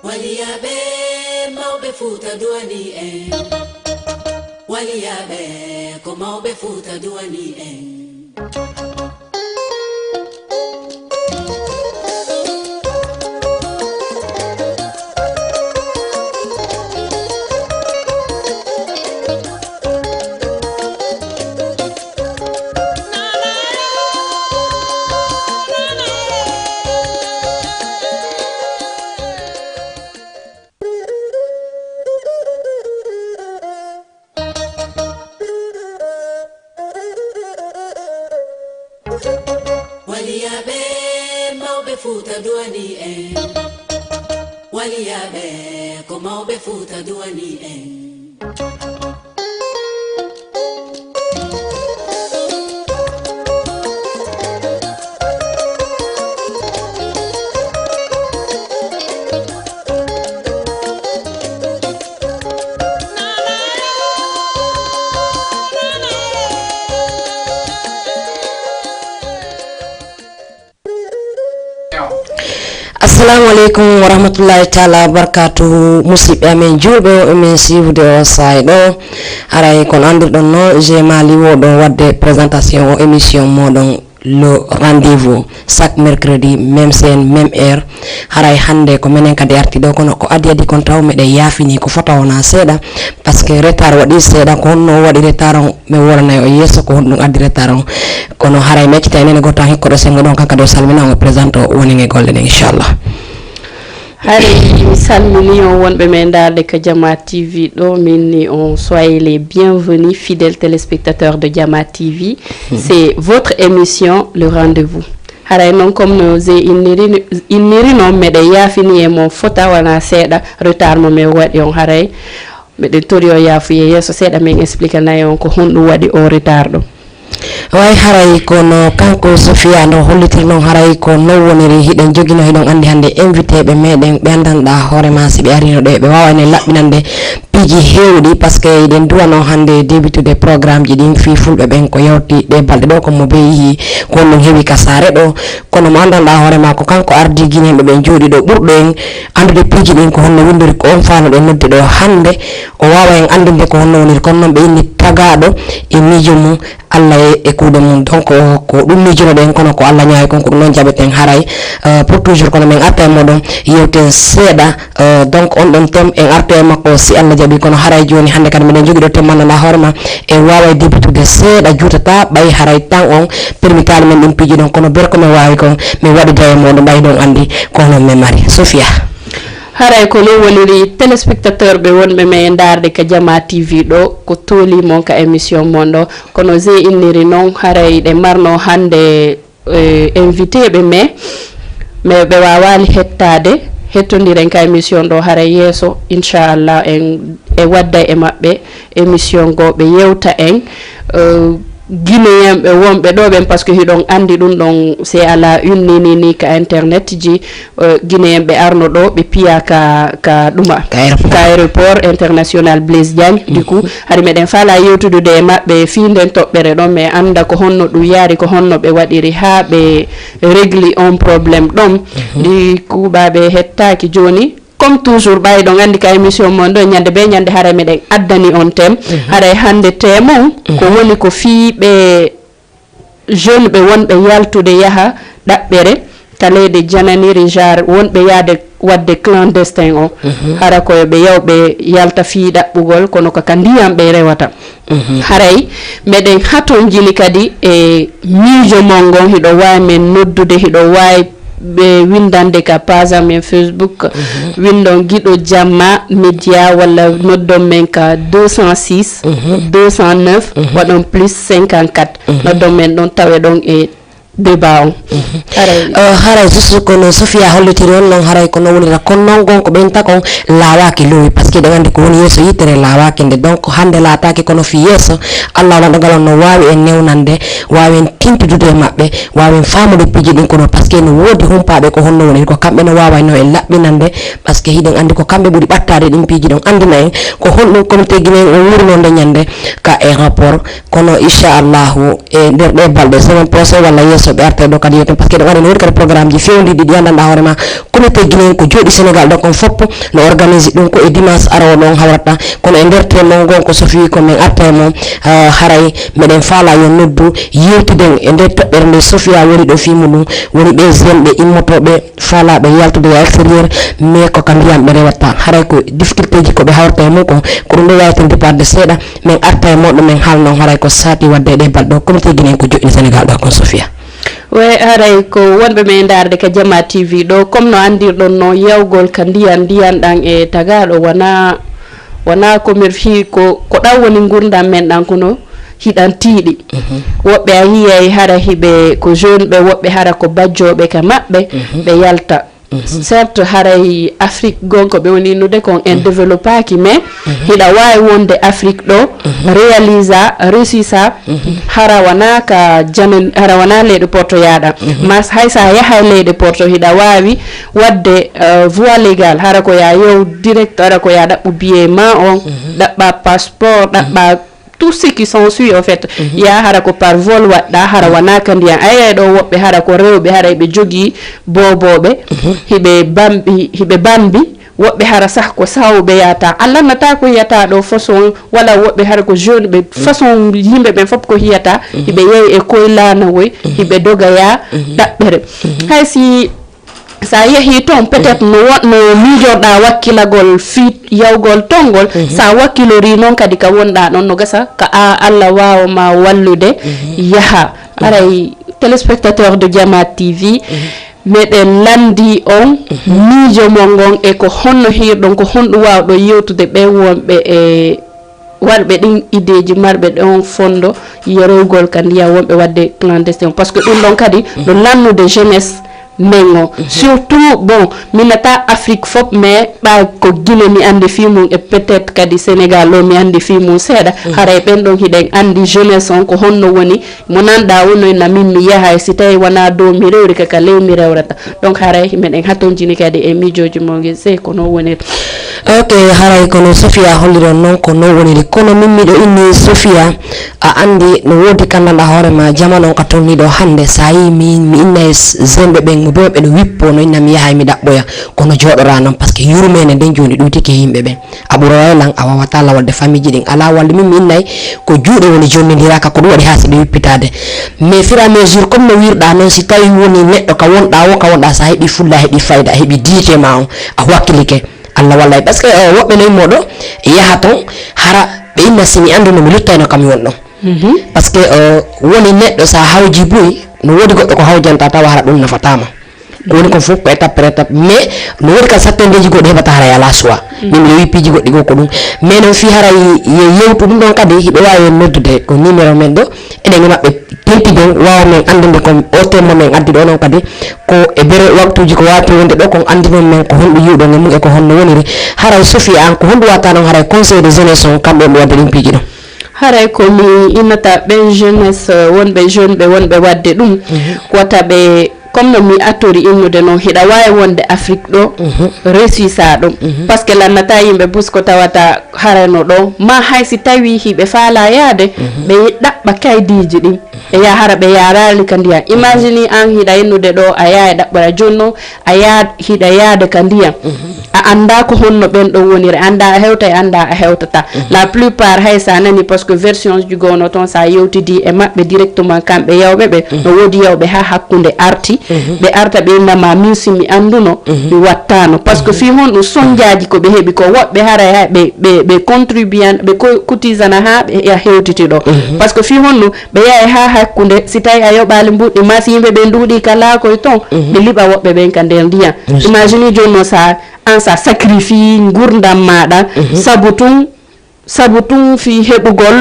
waliyabe mawbe futa duwani en waliyabe ko mawbe futa duwani en waliyabe mawbe futa duwani en waliyabe ko mawbe futa duwani en Assalamu alaikum warahmatullahi ta'ala barakatuhu musidɓe amen julɓe emin suivde o sayɗo aray kon andirɗon no j'ai mali woɗon wadde présentation o émission moɗon le rendez-vous chaque mercredi même scène même heure haray hande ko menen kadi arti ɗo kono ko adi kon taw meɗen yaafini ko fota wona seeɗa parce que retard waɗi seeɗa ko honno waɗi retard on mi wolanayi o yesso ko honɗum addi retard on kono haray meccita enene goto tan hekkoɗo sengo ɗon kanka ɗo salmina o présente o woni e golle ɗen inchallah. Allez, salmini on wonɓe men darde ko Jama TV ɗo minni on soyez les bienvenus fidèles téléspectateurs de Jama TV. C'est votre émission le rendez-vous. Haray non comme nos inniri non meɗen yaafini e mon fota wona seeɗa retard mo men waɗi on haray meɗen tori o yaafuye yesso seeɗa min expliquanayi on ko honɗum waɗi o retard ɗo. way haray kono kanko Sofia no hollitir non haray ko no woniri hiɗen jogino hiɗon andi hande invité ɓe meɗen ɓe andanɗa hoorema si ɓe arino ɗo ɓe wawani laɓɓinande piiji hewɗi par ce que eɗen duwano hande débitude programme ji ɗin fi fulɓe ɓen ko yewti ɗe balɗe ɗo komo be yeehi ko ɗum heewi ka saare ɗo kono mo andanɗa hoorema ko kanko ardi guineɓe ɓen jooɗi ɗo ɓurɗo en andude piiji ɗin ko honno windori ko on faano ɗen nodde ɗo hande o wawa en andinde ko honno woniri kono noon ɓe inni tagaɗo e miijo mum Allah e kuuɗe mum donc ko ɗum miijono ɗen kono ko Allah ñaawi kon ko ɗum noon jaɓeten haray pour toujours kono min arta e moɗon yewten seeɗa donc on ɗon thème en arta e makko si Allah jaɓi kono haray joni hande kadi miɗen jogui ɗo thème mandanɗa hoorema en wawa débitude seeɗa juutata ɓay haray tan on permitali men ɗum piiji ɗon kono ber ko min wawi kon min waɗida e moɗon ɓay ɗon andi ko noon min mari Sofia. haray ko non woniri téléspectateur ɓe wonɓe men darde ko Jama TV ɗo ko tooli mon ka émission mon ɗo kono je inniri noon haray ɗe marno hande invité ɓe mais ɓe wawani hettade hettodiren ka émission ɗo haray yeeso inchallah en e wadda e maɓɓe émission go ɓe yewta en guinéen ɓe wonɓe ɗo ɓen par ce que hiɗon andi ɗum ɗon c'est à la une ni ka internet ji guinéen ɓe arno ɗo ɓe piya ka ɗuma ka aéroport international Blaise Diagne du coup haade meɗen faala yewtude e maɓɓe fi nden toɓɓere ɗon mais anda ko honno ɗum yaari ko honno ɓe waɗiri ha ɓe régli on probléme ɗon ɗi kuuɓaɓe hettaki joni comme toujours ɓayi ɗon andi ka émission mon ɗo ñande be ñande haray meɗen addani on thème haray hande thème on ko woni ko fiiɓe jeune ɓe wonɓe yaltude yaha ɗaɓɓere ka leydi jananiri genre wonɓe yaade wadde clandestin o hara koye ɓe yawɓe yalta fii ɗaɓɓugol kono kaka ndiyam ɓe rewata haray meɗen haton jini kadi e miijo mon ngon hiɗo wawi men noddude hiɗo wawi ɓe windande ka page amen Facebook windon Guiɗo Jamma média walla noddon men ka 206 209 waɗon plus 54 noddon men ɗon tawe ɗon e débat on haray juste kono Sofia hollitiri on noon haray kono wonira kono noon gonko ɓen takon laawaki lowi par ce que ɗe andi ko woni yeeso yittere laawaki nde donc hande laataki kono fi yeeso Allah waɗagal on no wawi en newnande wawi en tintudude e maɓɓe wawi en famude piiji ɗin kono par ce que no woodi humpaɓe ko honno woniri ko kamɓe no wawayno en laɓɓinande par ce que hiɗen andi ko kamɓe ɓuuri ɓattade ɗin piiji ɗon andina en ko honɗum comité guinéen o wurno nde ñande ka e rapport kono inchallahu e nder ɗe balɗe semaine prochain walla yeeso so be arte do kadi yoten parce que do wadi no kadi programme ji fewndi di andanda horema comité guinen ko jodi Sénégal do kon foppo no organiser dum ko e dimanche aro non hawrata kono e nder te non gon ko sofi ko men arte mom haray meden fala yo noddu yewtiden e nder tobbere nde Sofia woni do fi mudum woni be zembe immotobe fala be yaltude ya extérieur mais ko kam yam be rewata haray ko difficulté ji ko be hawrta e moko ko dum wayten départ de seda men arte moddo men halno haray ko sati wadde de baldo comité guinen ko jodi Sénégal do kon Sofia we haray ko wonbe me ndarde ka Jama TV do comme no andirɗon no yawgol ka ndiyan ɗan e tagaɗo wana ko mir fi ko ɗan woni gurdam men ɗan kono hiɗan tiiɗi woɓɓe a yiyay hara hiɓe ko jeune ɓe woɓɓe hara ko bajjoɓe ka maɓɓe ɓe yalta certes haray Afrique gonko ɓe woni nude kon en développaki mais hiɗa wawi wonde Afrique ɗo réussisa hara wana ka jamen hara wana leyɗe porto yaɗa mas hay sa yahay leyɗe porto hiɗa wawi wadde voie légal hara ko ya yow direct hara ko ya ɗaɓɓu billet ma on ɗaɓɓa passeport ɗaɓɓa tout ce qui s'ensuit en fait ya hara ko par vol wadda hara wana kan ndiyan ay do wobbe hara ko rewbe hara be jogi bobobe hibe bambi wobbe hara sah ko sawbe yata Allah nata ko yata do façon wala wobbe hara ko jeune be façon yimbe ben fop ko hiyata hibe yeyi e koylana woy hibe doga ya dabbere hay si sa yehi ton peut-être no mijoɗa wakkilagol fit yawgol tongol sa wakkilori noon kadi ka wonɗa ɗon no gasa ka Allah wawama wallude yaha aray téléspectateur de Jama TV meɗen landi on mijo mon gon e ko honno hirɗon ko honɗum wawɗo yewtude ɓe wonɓe e warɓe ɗin ideji marɓe ɗon fondo yerowgol ka ndiya wonɓe wadde clandestin parce que ɗum ɗon kadi no lannude jeunesse mengo surtout bon minata Afrique fop mais ba ko Guinée mi andi fi mum e peut-être kadi Sénégal lo mi andi fi mum seeda haray ben don hiɗen andi jeunesse on ko honno woni mo nanda wono na min mi yaha si tawi wana do mi rewri kaka lew mi rewrata donc haray meɗen hatonjini kadi e mijoji moge se ko no woni ok haray kono Sofia holliron non ko no woni kono min miɗo inni Sofia a andi no wodi kandanda hoorema jamano ka tolniɗo hande sa yi mi inna zembe ɓen do ɓe do wippo no inna mi yahay mi dabboya kono jodora non parce que yurmene den joni ɗutike yimɓe ɓen a ɓuroya lan a wawata lawalde famille ji ɗin ala walde min mi innay ko juuɗe woni jonnodiraka ko ɗum waɗi ha siɓe wippitade mais fur et à mesure comme no wirɗa noon si tawi woni neɗɗo ka wonɗa sa heeɓi fulla heeɓi fayda heeɓi diite ma on a wakkilike Allah wallay parce que woɓɓe noy moɗo yaha ton hara ɓe inna simi andu no mi luttayno kam won ɗon parce que woni neɗɗo sa hawji buy no wodi goɗɗo ko hawjanta tawa hara ɗum nafatama woni ko fof ko étape par étape mais no wodi ka sattendeji goɗɗo heɓata hara ala choix min mi wippiji goɗɗi go ko ɗum mais non fi hara yewtu ɗum ɗon kadi hiɓe wawi noddude ko numéro men ɗo eɗen maɓɓe tentiɗon wawa men andude ko o temmo men addi ɗo noon kadi ko e bere waktuji ko wati wonde ɗo kon andinon men ko honɗo yiwɗo e mum e ko honno woniri haray Sofia an ko honɗum wata noon haray conseil de jeunesse on kamɓe ɓe wadde ɗum piiji ɗon haray ko mi innata ɓen jeunesse wonɓe jeune ɓe wonɓe wadde ɗum wata ɓe comme no mi attori innude noon hiɗa wawi wonde Afrique ɗo réussisa ɗum par ce que lannata yimɓe busko tawata harano ɗo ma hay si tawi hiɓe faala yaade ɓe ɗaɓɓa kaydiji ɗin ɓe yaha hara ɓe yarali ka ndiyam imagine an hiɗa innude ɗo a yaha ɗaɓɓora jonno hiɗa yaade ka ndiyam a anda ko honno ɓen ɗo woniri anda a hewta e anda a hewtata la plupart hay sa nani parce que version ji gono toon sa yewtidi e maɓɓe directement kamɓe yawɓe ɓe no wodi yawɓe ha hakkude arti ɓe arta ɓe nama min simi anduno mi wattano parce que fi hon ɗum sonjaji ko ɓe heeɓi ko woɓɓe hara ha ɓe contribuant ɓe cotisana ha ɓe ya hewtiti ɗo parce que fi hon ɗum ɓe yaha ha hakkude si tawi a yoɓali mbuɗɗi ma si yimɓe ɓe nduuɗi ka laakoy toon ɓe liɓa woɓɓe ɓen ka nder ndiyam imagine jonno sa an sa sacrifie gurdam maɗa sabu tun fi heɓugol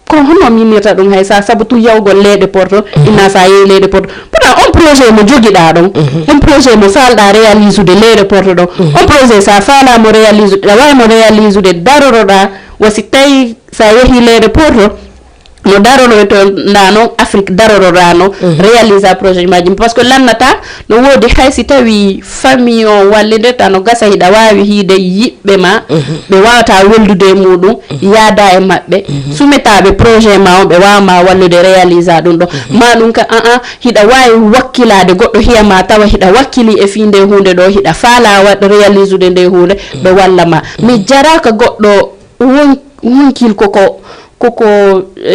ko hono minirta ɗum hay sa sabu tu yawgol leyɗe porto inna sa yeyi leyɗe porto pourtant on projet mo joguiɗa ɗon on projet mo falɗa réalise ude leyɗe porto ɗon on projet sa falamo réalise ude ɗa wawimo réalise ude daroroɗa wasi tawi sa yeehi leyɗe porto no darono to ndano Afrique daroro rano réaliser projet majum parce que lannata no wodi haysi tawi famille o wallinde tan no gasa hida wawi hiide yibbe ma be wawata weldude mudum yaada e mabbe sumetabe projet ma be wama wallude réaliser dum do ma dum ka hida wawi wakkilade goddo hiyama tawa hida wakkili e finde hunde do hida faala wad réaliser de hunde be walla ma mi jaraka goddo wonkil koko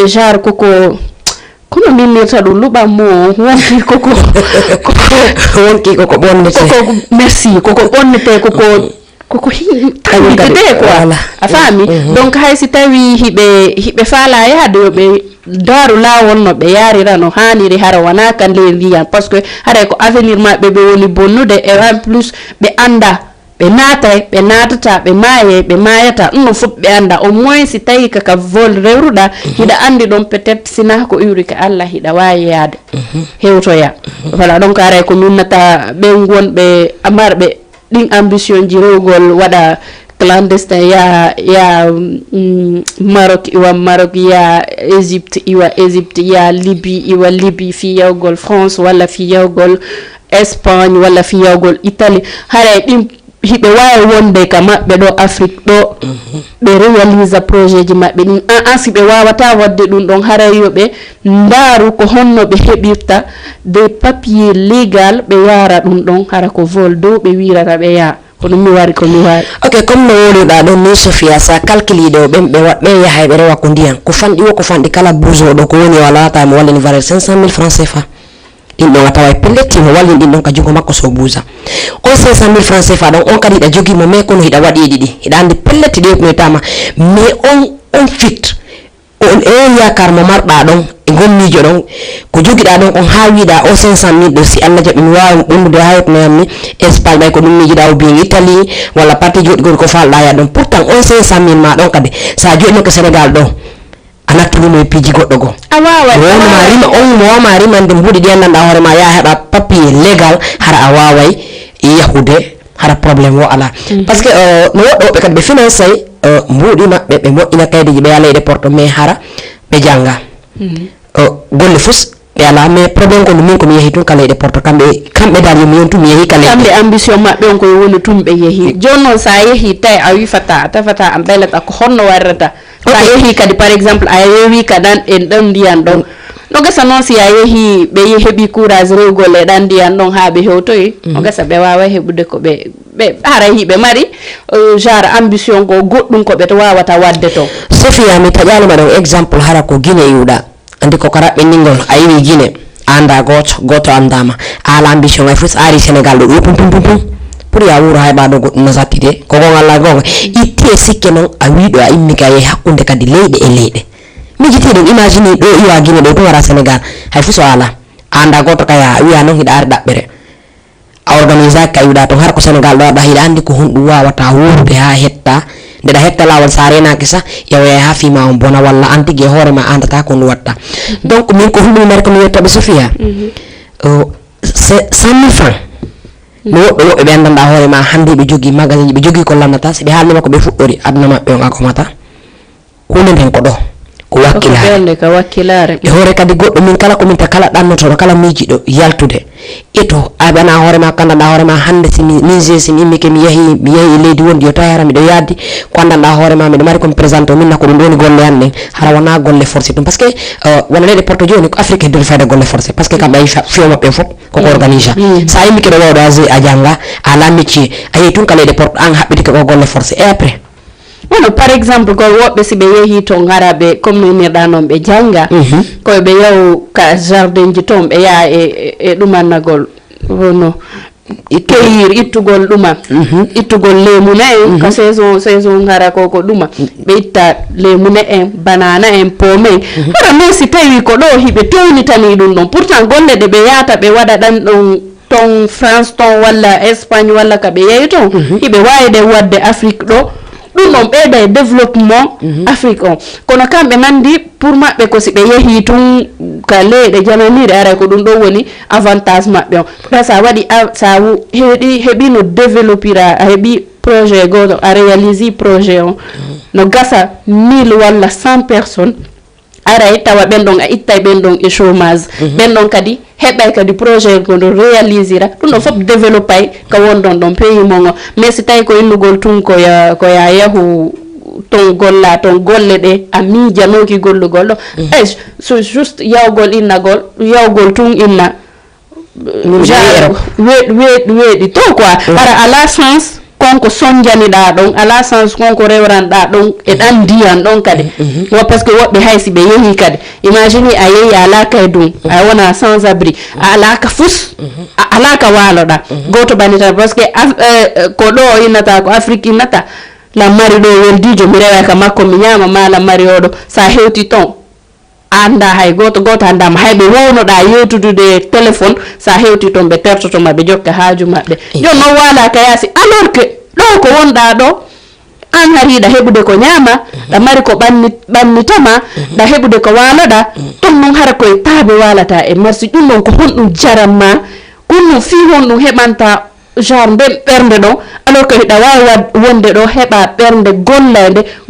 genre koko kono minirta dum luba mo wonki koko wonki koko bonnete koko merci koko bonnete koko hide quoi a fami donc hay si tawi hibe faala yaade yobe daru lawol no be yarira no haniri hara wana kan le liyan parce que hara ko avenir mabbe be woni bonnude et en plus be anda be natata be mayata no fut be anda au moins si tawi ka vol rewruda hida andi don peut-être sina ko urika Allah hida wayade hewtoya voilà donc are ko minnata be gonbe amarbe din ambition jirogol wada clandestin ya Maroc ya Egypte ya Libye fi yawgol France wala fi yawgol Espagne wala fi yawgol Italie hare dim hibe wawi wonde ka mabbe do Afrique do be réalisa projet ji mabbe ni si be wawata wadde dum don harayobe ndaru ko honno be hebirta de papier légal be yara dum don hara ko vol do be wirata be ya kono mi wari ok comme no woni da don ni Sofia sa calculi do be yahay be rewa ko ndiyan ko fandi kala bouzo do ko woni wala ta mo wala ni valeur 500,000 francs CFA in don tawa pelletti mo walli din don ka jungo makko so buuza on 500,000 francs CFA don on kadi da jogi mo me kono hida wadi didi hida andi pelletti de me tama mais on fit on yakar mo marda don e gommijo don ko jogida don on hawida o 500,000 do si Allah jabi mi waawi bondude hayt no yammi Espagne bay ko dum mi jida o bi Italie wala parti jodi ko falda ya don pourtant on 500,000 ma don kadi sa jodi ko Sénégal don anatulu no piji goddo go on marima ndem budi de nanda hore ma ya heba papier légal hara awawai yahude hara problem wo ala parce que no woddo be kad be finance mbudi mabbe be mo ina kaydi be ala de porto me hara be janga golle fus be ala me problem ko min ko mi yehi tun kala de porto kambe dal mi yontu mi yehi kala kambe ambition mabbe on ko woni tumbe yehi jonno sa yehi tay a wi fata am belata ko honno warrata sa yehi kadi par exemple a yehi kadan en dan diyan don no gasa non si a yehi be hebi courage rewgol e dan diyan don ha be hewtoyi no gasa be wawa hebude ko be hara hibe mari genre ambition go goddum ko be to wawata wadde to Sofia mi tajalo ma don exemple hara ko Guinée yuda andi ko karabe ningol ayi Guinée anda goto andama ala ambition ay fus ari Sénégal do pum pour ya wuro hay ba do no zatide ko ngala gonga itti sikke non a wido a immika ye hakkunde kadi leyde e leyde mi jiti do imagine do iwa Guinée do to wara Sénégal hay fus ala anda goto kaya wiya non hida ar dabbere a organiser kayuda to har ko Sénégal do da hida andi ko hundu wawata wurde ha hetta de da hetta lawal sarena kisa yawe ha fi ma on bona walla antige hore ma andata ko watta donc min ko hundu mer ko mi wetta be Sofia 100,000 francs no be andanda hore ma hande be jogi magasin be jogi ko lannata si be halnima ko be fuddori aduna mabbe on akomata kunen hen ko do ko wakkilare e hore kadi goddo min kala ko min ta kala dannoto kala miji do yaltude eto abana hore ma kandanda hore ma hande si min jesi mi ke mi yahi leydi wondi yo tayara mi do yaddi ko andanda hore ma mi do mari ko présenter min nako dum doni golle ande hara wana golle forcé dum parce que wala lede porto joni ko Afrique do fayda golle forcé parce que kam ay fiyo mabbe fop ko organiser sa yimi ke do wawdo a janga ala métier ay tun kala de porto an habbiti ko golle forcé et après bueno par exemple ko wobbe si be yehi to ngarabe comme ni danon be janga ko be yaw ka jardin ji tom be ya e dumannagol wono ikeyir ittugol duma ittugol lemuna en ka saison ngara ko duma be itta lemuna en banana en pomme ara no si tawi ko do hibe toni tani dum don pourtant golle de be yata be wada dan don ton France ton walla Espagne walla ka be yeyi ton hibe wayde wadde Afrique do dum non be développement Afrique on kono kambe nandi pour mabbe ko si be yehi tun ka leyde jananire ara ko dum do woni avantage mabbe on parce sa wadi sa hebi no développira hebi projet go a réaliser projet on no gasa 1000 wala 100 personnes aray tawa ɓen ɗon a ittay ɓen ɗon e chômage ɓen ɗon kadi heɓay kadi projet gono réalisera ɗum ɗon fof développay ko wonɗon ɗon pays mon o mais si tawi ko innugol tun koya yahu ton golla ton golle ɗe a miijanoki gollugol ɗo so juste yawgol yawgol tun inna weeɗi to quoi ara ala sens konko sonjaniɗa ɗon ala sens konko rewranɗa ɗon e ɗan ndiyan ɗon kadi parce que woɓɓe haysi ɓe yeehi kadi imagine a yeehi a alaka e ɗum a wona sans abri a alaka fus a alaka waloɗa goto bani tan parce que ko ɗo innata ko Afrique innata lammari ɗo weldijo mi rewa ka makko mi ñama ma lammari oɗo sa hewti ton anda hay goto andama hayɓe wownoɗa yewtudude téléphone sa hewti toon ɓe tertotoma ɓe jokka haaju maɓɓe jon noon wala ka yaasi alors que ɗo ko wonɗa ɗo an hariɗa heɓude ko ñama ɗa mari ko ɓannitama ɗa heɓude ko waloɗa ɗum noon hara koye taaɓe walata e marsi ɗum noon ko honɗum jaranma ɗum noon fi honɗum heɓanta genre nden ɓernde ɗo alors que hiɗa wawi wonde ɗo heɓa ɓernde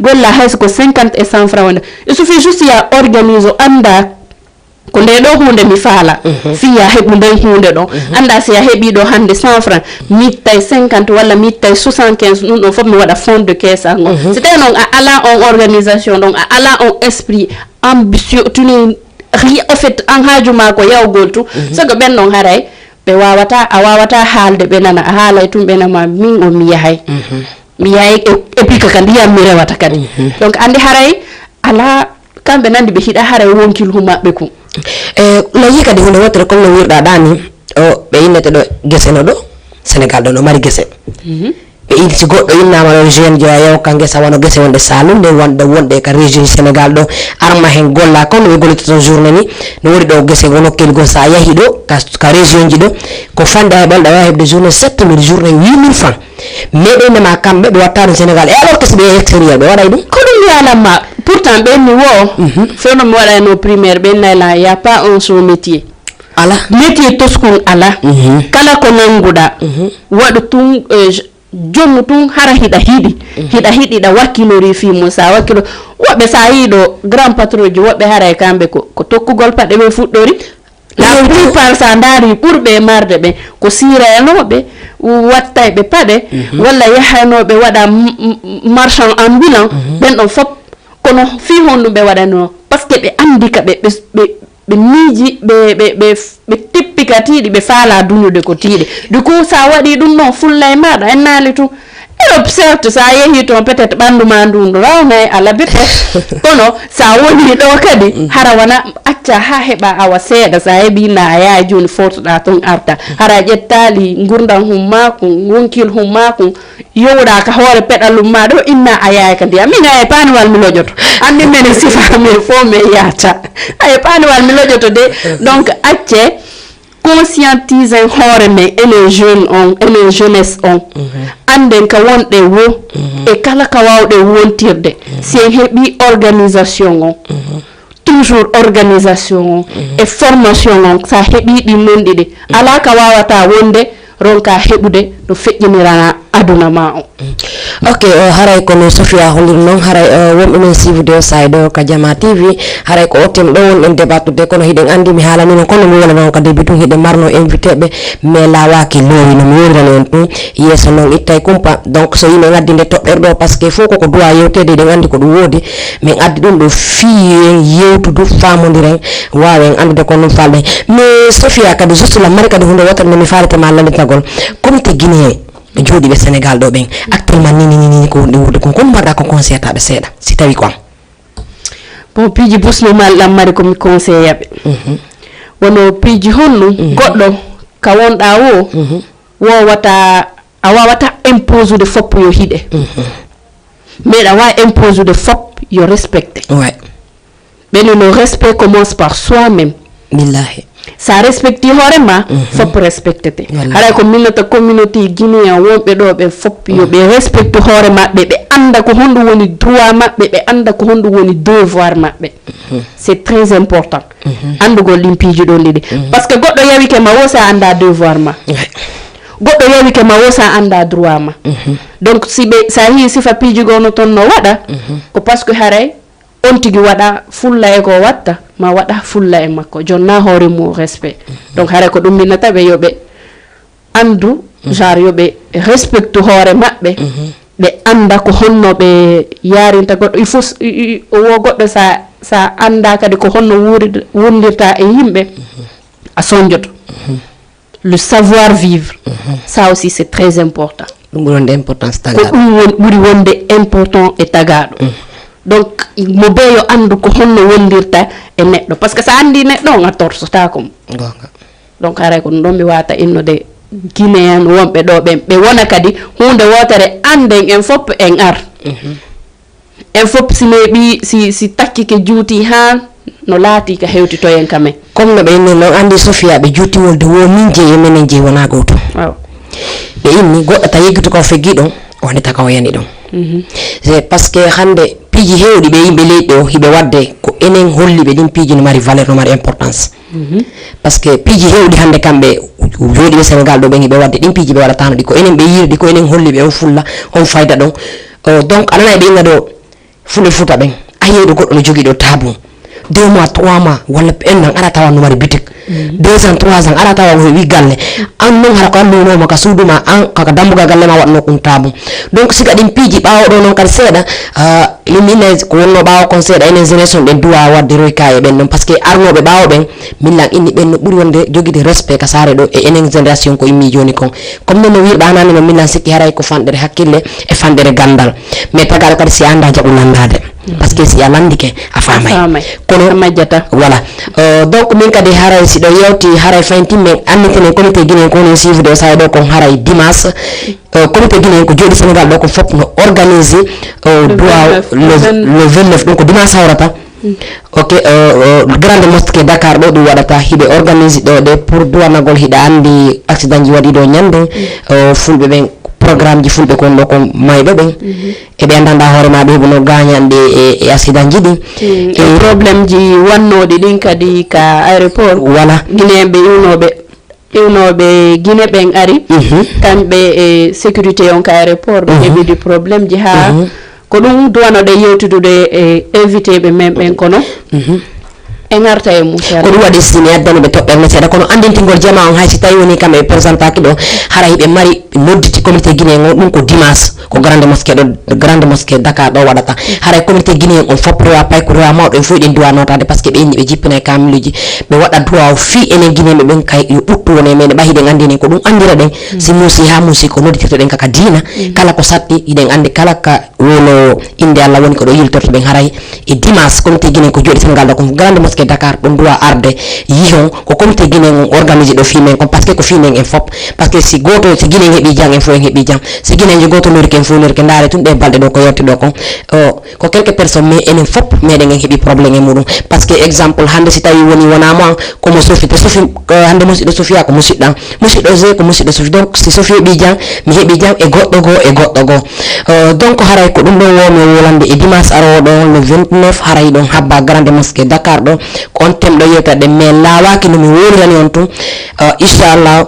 golla hayso ko 50 et 100 francs wonde il suffit juste ya organise o anda ko nde ɗo hunde mi faala fiya heɓu nden hunde ɗo anda si a heeɓi ɗo hande 100 francs mittay 50 walla mittay 75 ɗum ɗon fof mi waɗa fond de caisse an on si tawi noon a ala on organisation ɗon a ala on esprit ambitieux tuni en fait an haajuma ko yawgol tu sago ɓen ɗon haray ɓe a wawata haalde ɓe nana a haalay tum ɓe nama min o mi yahay et puis kaka ndiyam mi rewata kadi donc andi haray ala kamɓe nandi ɓe hiɗa haray wonkilhu maɓɓe ku layi kadi hunde wotere comme no wirɗa ɗani ɓe innete ɗo gese no ɗo Sénégal ɗo no mari gese ɓe ilti goɗɗo innama ɗo jeune jeeya yewka gesa wano gese wonde Saloum nde wonɗe ka région Sénégal ɗo arma hen golla comme no ɓe gollita ton journée ni no woni ɗo gese wono kelgol sa yahi ɗo ka région ji ɗo ko fande hay ɓalɗa wawi heɓde journée 7000 journée 8000 francs meɗenema kamɓe ɓe watta ɗum Sénégal e alors que so ɓe extérieur ɓe waɗay ɗum ko ɗum wiyanamma pourtant ɓenni wo fewno mi waɗano primaire ɓennayla y a pas un seul métier ala métier toskun ala kala ko nanguɗa waɗu tun jonnu tun hara hiɗa hiɗiɗa wakkilori fimum sa wakkilo woɓɓe sa yiiɗo grand patron ji woɓɓe haray kamɓe ko tokkugol paɗe ɓe fuɗɗori la plupart sa daari ɓurɓe marde ɓe ko sirayanoɓe watta ɓe paɗe walla yahanoɓe waɗa marchand ambulant ɓen ɗon fop kono fi honɗum ɓe waɗano par ce que ɓe andi ka ɓe miiji ɓe tippika tiiɗi ɓe faala duñude ko tiiɗi du coup sa waɗi ɗum noon fulla e maɗa en naali tu eɗo certes sa yeehi toon peut être ɓandu ma ndundu rawnay ala be kono sa woni ɗo kadi hara wana acca ha heɓa awa seeɗa sa heeɓi na a yaha joni fortoɗa toon arta hara ƴettali gurdam hummakum wonkil hummakum yowɗa ka hoore peɗalum ma ɗo inna a yaha ka ndiyam min aye paniwal mi loƴoto andi mene sifa min fo min yahata aye paniwal mi loƴoto de donc acce conscientiser hoore men enen jeune on enen jeunesse on anden ka wonɗe wo e kala ka wawɗe wontirde si en heeɓi organisation on toujours organisation on e formation on sa heeɓi ɗi nonɗiɗi ala ka wawata wonde ronka heɓude no feƴƴinirana aduna ma o ok haray kono Sofia hollir noon haray wonɓe men suivde o sayɗo ka Jama TV haray ko ottema ɗo wonɗen débattude kono hiɗen andi mi haalani noon kono mi wona noon ka début tum hiɗen marno invité ɓe mais lawaki loowi no mi worirani on ɗum yeeso noon ittay kumpa donc so yimɓe gaddi nde toɓɓere ɗo par ce que fof koko duwa yewtede eɗen andi ko ɗum woodi min addi ɗum ɗo fiyen yewtudu famodiren wawen andude kono ɗum falɗen mais Sofia kadi juste la mari kadi hunde wotere nde mi faalitema lallitagol comité guinéen ɓe jooɗi ɓe Sénégal ɗo ɓen actuellement ni ko wonɗe wurde kon kono mbaɗa ko conseil taɓe seeɗa si tawi ko am bon piiji busnomal ɗam mari komi conseil yaɓe wono piiji honno goɗɗo ka wonɗa a wawata impose ude fop yo hiɗe mais ɗa wawi impose ude fop yo respecté ɓeni no respect commence par soi-même billahi sa respecti hoorema fop respectete haɗa ko minnata communauté guinéen wonɓe ɗo ɓe fop yoɓe respecte hoore maɓɓe ɓe anda ko honɗum woni droit maɓɓe ɓe anda ko honɗum woni devoir maɓɓe c'est très important andugol ɗin piiji ɗon ɗiɗi par ce que goɗɗo yawike ma wo sa anda devoir ma goɗɗo yawike ma wo sa anda droit ma donc si ɓe sa yi sifa piiji gono toon no waɗa ko par ce que haray on tigi waɗa fulla e ko watta ma waɗa fulla e makko jonna hoore mu respect donc hare ko ɗum minnata ɓe yoɓe andu genre yoɓe respecte hoore maɓɓe ɓe anda ko honno ɓe yarinta goɗɗo il faut wo goɗɗo sa anda kadi ko honno wurdirta e yimɓe a sonjoto le savoir vivre ça aussi c'est très important ɗum ɓuri wonde importance tagaɗo ko ɗum ɓuri wonde important e tagaɗo donc mo beyo andu ko honno wondirta e neɗɗo par ce que sa andi neɗɗo on a torsotako mo donc haray ko ɗum ɗon mi wata innode guinéen wonɓe ɗo ɓe wona kadi hunde wotere anden en fop en ar en fop si neeɓi si takkike juuti ha no laati ka hewtito en kamen comme no ɓe inni noon andi Sofia ɓe juuti wolde wo min jeeyi menen jeeyi wona goto ɓe inni goɗɗo ta yeggito ko feggi ɗon o andita ka o yani ɗon c'est parce que hande piiji hewɗi ɓe yimɓe leyɗi o hiɓe wadde ko enen holli ɓe ɗin piiji no mari valeur no mari importance parce que piiji hewɗi hande kamɓe jooɗi ɓe Sénégal ɗo ɓe hiɓe wadde ɗin piiji ɓe waɗatano ɗi ko enen ɓe yirɗi ko enen holli ɓe on fulla on fayda ɗon donc anana ɓe inna ɗo fulɓe futa ɓen a yeeɗo goɗɗo no jogui ɗo tabou 2 mois 3 mois walla en nan ara tawa no mari boutique 2 ans 3 ans ara tawa ko wi galle an non hara ko andunoma ka suuduma an kaka dambuga galle ma wadno ɗum tabou donc siga ɗin piiji ɓawo ɗo noon kadi seeɗa minen ko wonno ɓawo kon seeɗa enen génération ɓen duwa wadde royka e ɓen noon par ce que arnoɓe ɓawo ɓen millan inni ɓen no ɓuuri wonde joguide respect ka saare ɗo e enen génération ko immi joni kon comme non no wirɗa hanane no millan sikki haray ko fanɗere hakkille e fanɗere gandal mais tagaɗo kadi si anda jaɓu landade parce que si a landike a famay kono majjata voilà donc min kadi haray siɗo yewti haray fayntimmen annitene comité guinéen ko woni suivre de saɗo kon haray dimanche comité guinéen ko jooɗi Sénégal ɗo ko fop no organisé doit le 29 ɗum ko dimanche hawrata ok grande mosquée Dakar ɗo ɗum waɗata hiɓe organise ɗo ɗe pour duwanagol hiɗa andi accident ji waɗi ɗo ñande fulɓe ɓen programme ji fulɓe kon ɗo ko mayɓe ɓen eɓe andanda hoore ma ɓe no gañanɗe e accident ji ɗin e probléme ji wannoɗi ɗin kadi ka aéroport voilà guinéen ɓe iwnoɓe guiné ɓen ari kamɓe e sécurité on ka aéroport ɓe heɓidi probléme ji ha ko ɗum duwanoɗe yewtudude e invité ɓe men ɓen kono en arta e mum ko ɗum waɗi simi addanoɓe toɓɓerne seeɗa kono andintingol jama on hay si tawi woni kamɓe présentaki ɗo hara hiɓe mari nodditi comité guinéen o ɗum ko dimanche ko grande mosquée Dakar ɗo waɗata haray comité guinéen on fop rewa pay ko rewa mawɗo en fof ɗen duwa notade par ce que ɓe inni ɓe jippina e kamiluji ɓe waɗa duwa o fi enen guinéɓe ɓen kay yo ɓuttu woni e meɗen ɓa hiɗen andini ko ɗum andira ɗen si muusi ha muusi ko nodditirta ɗen kaka diina kala ko satti hiɗen andi kala ka wolo inde Allah woni ko ɗo yiltorto ɓen haray e dimanche comité guinéen ko jooɗi Sénégal ɗo ko grande mosquée Dakar ɗum duwa arde yihon ko comité guinéen on organisé ɗo fimen kon par ce que ko fimen en fop par ce que si goto si guinéen heeɓi jang en fof en heeɓi jang si guinéen ji goto lorki en fof lorki ndaare tun ɗe balɗe ɗo ko yetti ɗo kon ko quelques personnes mais enen fop meɗen en heeɓi probléme e muɗum par ce que exemple hande si tawi woni wonama komo sofi te sofi hande musidɗo Sofia ko musidɗam musidɗo G ko musidɗo Sofi donc si Sofi heeɓi jang mi heeɓi jang e goɗɗo goo donc haray ko ɗum ɗon womi wolande e dimanche arowo ɗon le 29 haray ɗon habba grande mosquée Dakar ɗo ko on temɗo yewtade mais lawaki nomi wolirani on tun inchallah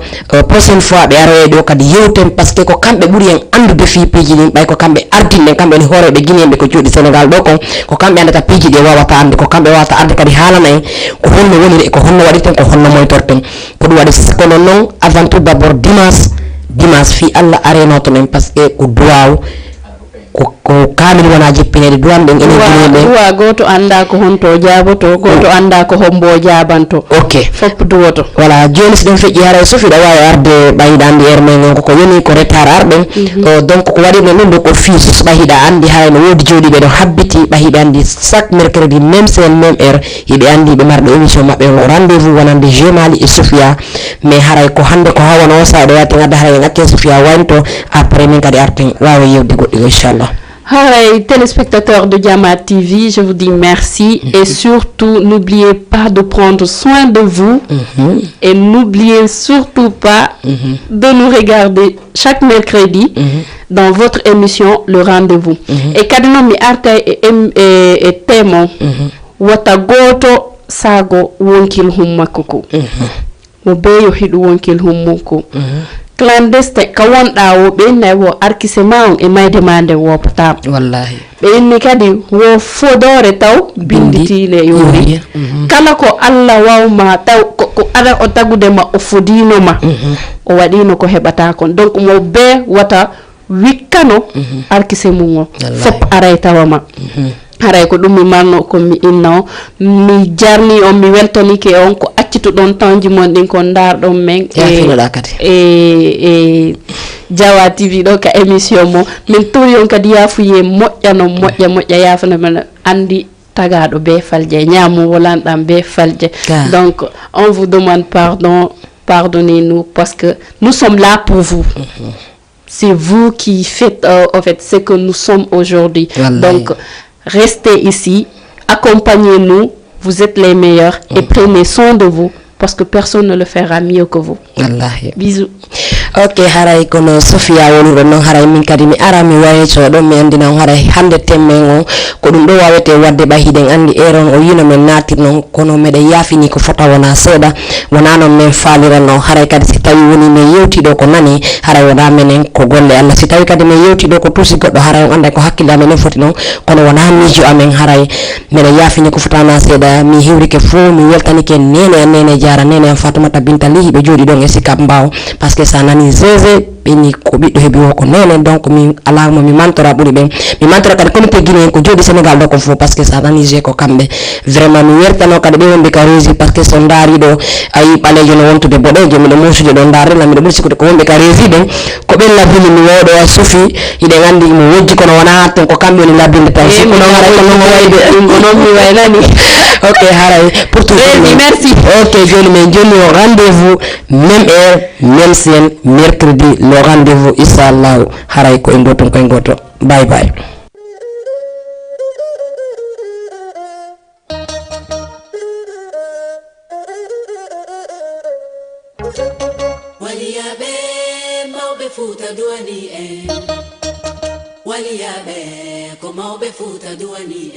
prochaine fois ɓe aroye ɗo kadi yewten par ce que ko kamɓe ɓuuri en andude fi piiji ɗin ɓay ko kamɓe ardinɗen kamɓe woni hooreɓe guinéenɓe ko jooɗi Sénégal ɗo kon ko kamɓe andata piiji ɗi wawata ande ko kamɓe wawata arde kadi haalana en ko honno woniri e ko honno waɗirten ko honno moytorten ko ɗum waɗi kono noon avant tout d' abord dimanche fi Allah arenoto en par ce que ko duwaw ko kamil wona jippinede duwan ɗen enen guinéɓe duwa goto anda ko honto jaboto goto anda ko hombo jabanto ok fop duwoto voilà joni si ɗen feƴƴi haray Sofi ɗa wawi arde ɓayiɗa andi heure men koko woni ko retard arɗen donc ko waɗirɗen ɗum ɗo ko fils ɓahiɗa andi haray no wodi jooɗiɓe ɗo habbiti ɓahiɓe andi chaque mercredi même scène même heure hiɓe andi ɓe marɗo émission mabɓe o rendez vous wonande G Mali et Sofia mais haray ko hande ko hawono o saɗo yaten adda haray en acce Sofia waynto après min kadi arten wawa yewde goɗɗo inchallah. Hi, téléspectateurs de Jama TV, je vous dis merci et surtout n'oubliez pas de prendre soin de vous et n'oubliez surtout pas de nous regarder chaque mercredi dans votre émission Le Rendez-vous. Et kadino mi arte e temo wata goto sago wonkil hummakko ko mo beyo hiɗu wonkil hummuko clandestin ka wonɗa wo ɓe inna wo arkisema on e mayde mande wopotama wallahi ɓe inni kadi wo fodore taw binditine yori kala ko Allah wawma taw ko ara o tagudema o fodinoma o waɗino ko heɓata kon donc mo be wata wikkano arkise mum o fop aray tawama haray ko ɗum mi marno ko mi inna o mi jarni on mi weltanike on ko accituɗon tanji mon ɗin kon darɗon men e Jawa TV ɗo ka émission mo min tori on kadi yafuye moƴƴa yafana men andi tagaɗo be falje ñamu wolanɗam be falje donc on vous demande pardon, pardonnez-nous parce que nous sommes là pour vous. C'est vous qui faites en fait ce que nous sommes aujourd'hui. Donc restez ici, accompagnez-nous, vous êtes les meilleurs et prenez soin de vous parce que personne ne le fera mieux que vous. Bisous. Ok, haray kono Sofia woni non haray min kadi mi ara mi wayeto do mi andina haray hande temmengo ko dum do wawete wadde ba hiden andi eron o yino men natir non kono mede yafini ko fota wona seda wona non men falira non haray kadi si tawi woni men yewti do ko nani haray wona menen ko golle Allah si tawi kadi men yewti do ko tusi goddo haray on anda ko hakkila men foti non kono wona mijo amen haray mede yafini ko fota na seda mi hiwrike fu mi weltanike nene jara nene Fatoumata Binta Ly be jodi don e sikap mbaaw parce que ça nani zeze beni ko biddo hebi ko nene donc mi alama mi mantora buri ben mi mantora kadi comité guinéen ko jodi Sénégal do ko fo parce que ça nani je ko kambe vraiment mi wertano kadi be wonbe ka rési parce que so ndari do ay balejo no wontude bodejo mi do musude do ndare la mi do bursi ko wonbe ka rési den ko ben labini mi wodo Sophie ide ngandi mo wojji kono wana ton ko kambe ni labinde tan ko no ngara ko no wayde no mi waylani ok haray pour tout merci. Ok joni men joni rendez-vous même heure même scène mercredi le rendez-vous inshallah haray ko ngoto bye bye. Waliyabe mawbe futa duani waliyabe ko mawbe futa duani